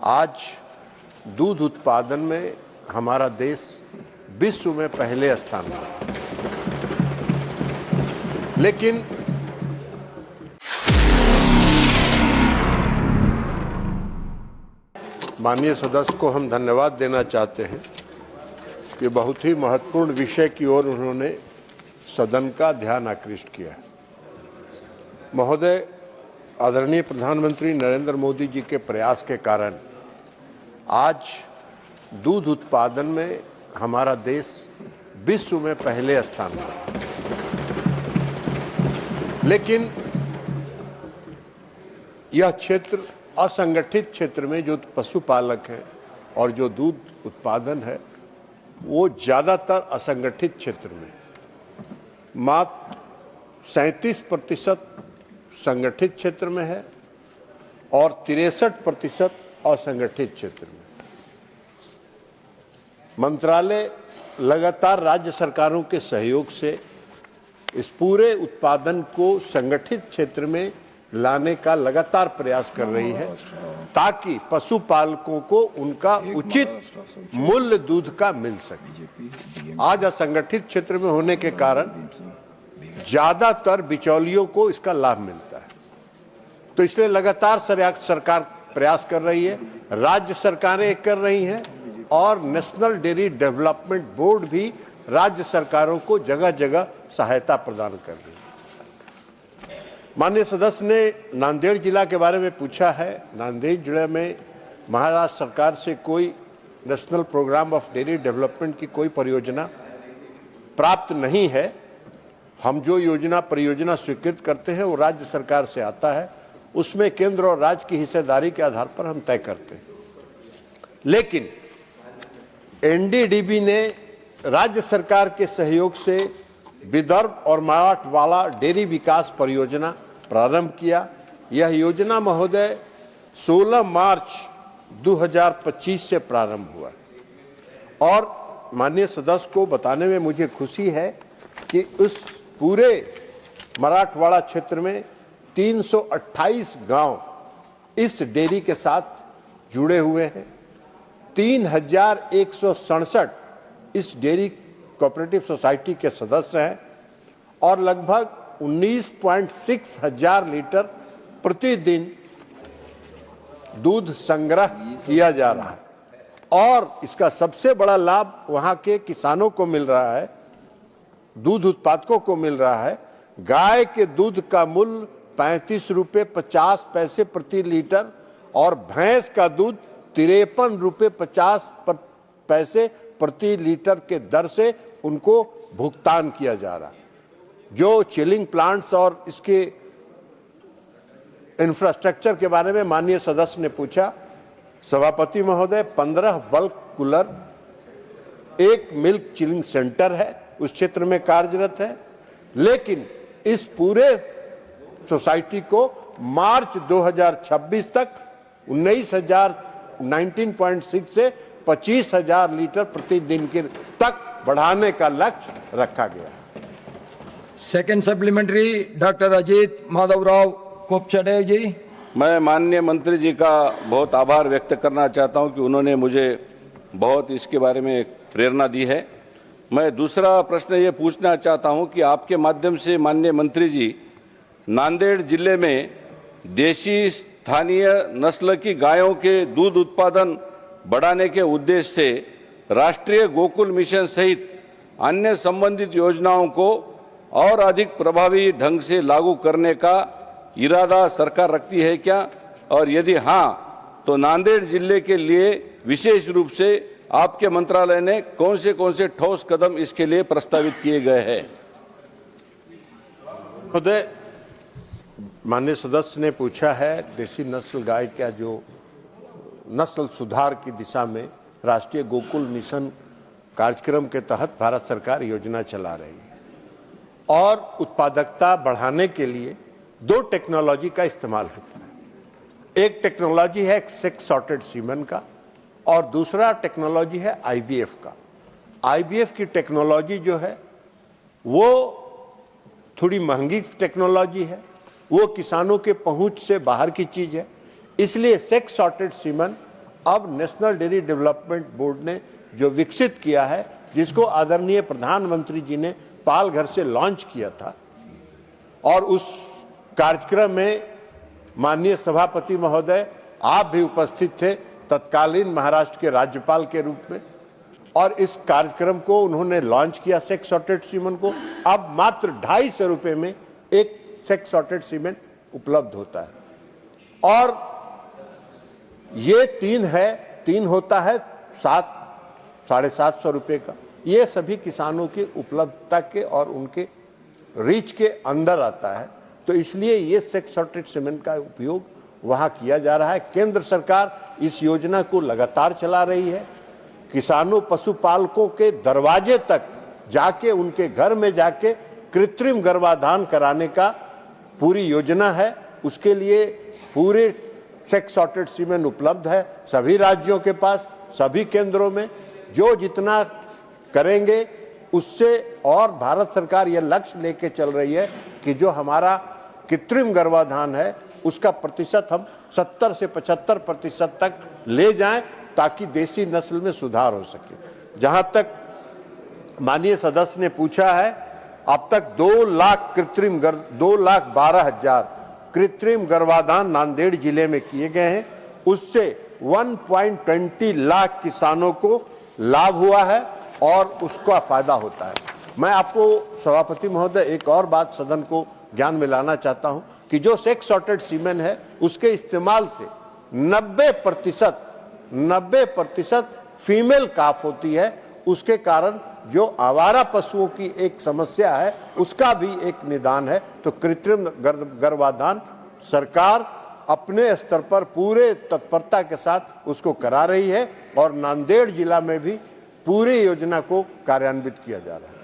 आज दूध उत्पादन में हमारा देश विश्व में पहले स्थान पर, लेकिन माननीय सदस्य को हम धन्यवाद देना चाहते हैं कि बहुत ही महत्वपूर्ण विषय की ओर उन्होंने सदन का ध्यान आकृष्ट किया है। महोदय, आदरणीय प्रधानमंत्री नरेंद्र मोदी जी के प्रयास के कारण आज दूध उत्पादन में हमारा देश विश्व में पहले स्थान पर, लेकिन यह क्षेत्र असंगठित क्षेत्र में जो पशुपालक हैं और जो दूध उत्पादन है वो ज़्यादातर असंगठित क्षेत्र में, मात्र 37% संगठित क्षेत्र में है और 63% असंगठित क्षेत्र में। मंत्रालय लगातार राज्य सरकारों के सहयोग से इस पूरे उत्पादन को संगठित क्षेत्र में लाने का लगातार प्रयास कर रही है ताकि पशुपालकों को उनका उचित मूल्य दूध का मिल सके। आज असंगठित क्षेत्र में होने के कारण ज्यादातर बिचौलियों को इसका लाभ मिलता है, तो इसलिए लगातार सरकार प्रयास कर रही है, राज्य सरकारें कर रही हैं और नेशनल डेयरी डेवलपमेंट बोर्ड भी राज्य सरकारों को जगह जगह सहायता प्रदान कर रही है। माननीय सदस्य ने नांदेड़ जिला के बारे में पूछा है। नांदेड़ जिले में महाराष्ट्र सरकार से कोई national programme of dairy development की कोई परियोजना प्राप्त नहीं है। हम जो परियोजना स्वीकृत करते हैं वो राज्य सरकार से आता है, उसमें केंद्र और राज्य की हिस्सेदारी के आधार पर हम तय करते हैं। लेकिन एनडीडीबी ने राज्य सरकार के सहयोग से विदर्भ और मराठवाड़ा डेयरी विकास परियोजना प्रारंभ किया। यह योजना महोदय 16 मार्च 2025 से प्रारंभ हुआ और माननीय सदस्य को बताने में मुझे खुशी है कि उस पूरे मराठवाड़ा क्षेत्र में 328 गांव इस डेयरी के साथ जुड़े हुए हैं। 3167 इस डेयरी कोऑपरेटिव सोसाइटी के सदस्य हैं और लगभग 19.6 हजार लीटर प्रतिदिन दूध संग्रह किया जा रहा है और इसका सबसे बड़ा लाभ वहां के किसानों को मिल रहा है, दूध उत्पादकों को मिल रहा है। गाय के दूध का मूल्य 35 रुपये 50 पैसे प्रति लीटर और भैंस का दूध 53 रुपये 50 पैसे प्रति लीटर के दर से उनको भुगतान किया जा रहा है। जो चिलिंग प्लांट्स और इसके इंफ्रास्ट्रक्चर के बारे में माननीय सदस्य ने पूछा, सभापति महोदय, 15 bulk cooler, 1 milk chilling centre है उस क्षेत्र में कार्यरत है। लेकिन इस पूरे सोसाइटी को मार्च 2026 तक 19.6 से 25,000 लीटर प्रतिदिन के तक बढ़ाने का लक्ष्य रखा गया। Second supplementary doctor Ajit Madhavrao Kopchade ji. मैं माननीय मंत्री जी का बहुत आभार व्यक्त करना चाहता हूं कि उन्होंने मुझे बहुत इसके बारे में प्रेरणा दी है। मैं दूसरा प्रश्न ये पूछना चाहता हूं कि आपके माध्यम से माननीय मंत्री जी, नांदेड़ जिले में देशी स्थानीय नस्ल की गायों के दूध उत्पादन बढ़ाने के उद्देश्य से राष्ट्रीय गोकुल मिशन सहित अन्य संबंधित योजनाओं को और अधिक प्रभावी ढंग से लागू करने का इरादा सरकार रखती है क्या, और यदि हाँ तो नांदेड़ जिले के लिए विशेष रूप से आपके मंत्रालय ने कौन से ठोस कदम इसके लिए प्रस्तावित किए गए हैं? महोदय, माननीय सदस्य ने पूछा है देसी नस्ल गाय का जो नस्ल सुधार की दिशा में राष्ट्रीय गोकुल मिशन कार्यक्रम के तहत भारत सरकार योजना चला रही है और उत्पादकता बढ़ाने के लिए 2 टेक्नोलॉजी का इस्तेमाल होता है। एक टेक्नोलॉजी है सेक्स सॉर्टेड सीमन का और दूसरा टेक्नोलॉजी है आईवीएफ का। आईवीएफ की टेक्नोलॉजी जो है वो थोड़ी महंगी टेक्नोलॉजी है, वो किसानों के पहुंच से बाहर की चीज है, इसलिए सेक्स सॉर्टेड सीमन अब नेशनल डेयरी डेवलपमेंट बोर्ड ने जो विकसित किया है, जिसको आदरणीय प्रधानमंत्री जी ने पाल घर से लॉन्च किया था, और उस कार्यक्रम में माननीय सभापति महोदय आप भी उपस्थित थे तत्कालीन महाराष्ट्र के राज्यपाल के रूप में, और इस कार्यक्रम को उन्होंने लॉन्च किया सेक्स सॉर्टेड सीमेंट को। अब मात्र 250 रुपए में एक सेक्स सॉर्टेड सीमेंट उपलब्ध होता है, और ये तीन होता है 700-750 रुपए का। ये सभी किसानों की उपलब्धता के और उनके रीच के अंदर आता है, तो इसलिए ये सेक्स सॉर्टेड सीमेंट का उपयोग वहाँ किया जा रहा है। केंद्र सरकार इस योजना को लगातार चला रही है। किसानों पशुपालकों के दरवाजे तक जाके, उनके घर में जाके कृत्रिम गर्भाधान कराने का पूरी योजना है। उसके लिए पूरे सेक्स सॉर्टेड सीमेंट उपलब्ध है सभी राज्यों के पास, सभी केंद्रों में। जो जितना करेंगे उससे, और भारत सरकार यह लक्ष्य लेके चल रही है कि जो हमारा कृत्रिम गर्भाधान है उसका प्रतिशत हम 70 से 75% तक ले जाएं, ताकि देसी नस्ल में सुधार हो सके। जहां तक माननीय सदस्य ने पूछा है, अब तक 2,12,000 कृत्रिम गर्भाधान नांदेड़ जिले में किए गए हैं। उससे 1.20 लाख किसानों को लाभ हुआ है और उसका फायदा होता है। मैं आपको सभापति महोदय एक और बात सदन को ज्ञान में लाना चाहता हूं कि जो सेक्स सॉर्टेड सीमेंट है उसके इस्तेमाल से 90% फीमेल काफ होती है। उसके कारण जो आवारा पशुओं की एक समस्या है उसका भी एक निदान है। तो कृत्रिम गर्भाधान सरकार अपने स्तर पर पूरे तत्परता के साथ उसको करा रही है, और नांदेड़ जिला में भी पूरी योजना को कार्यान्वित किया जा रहा है।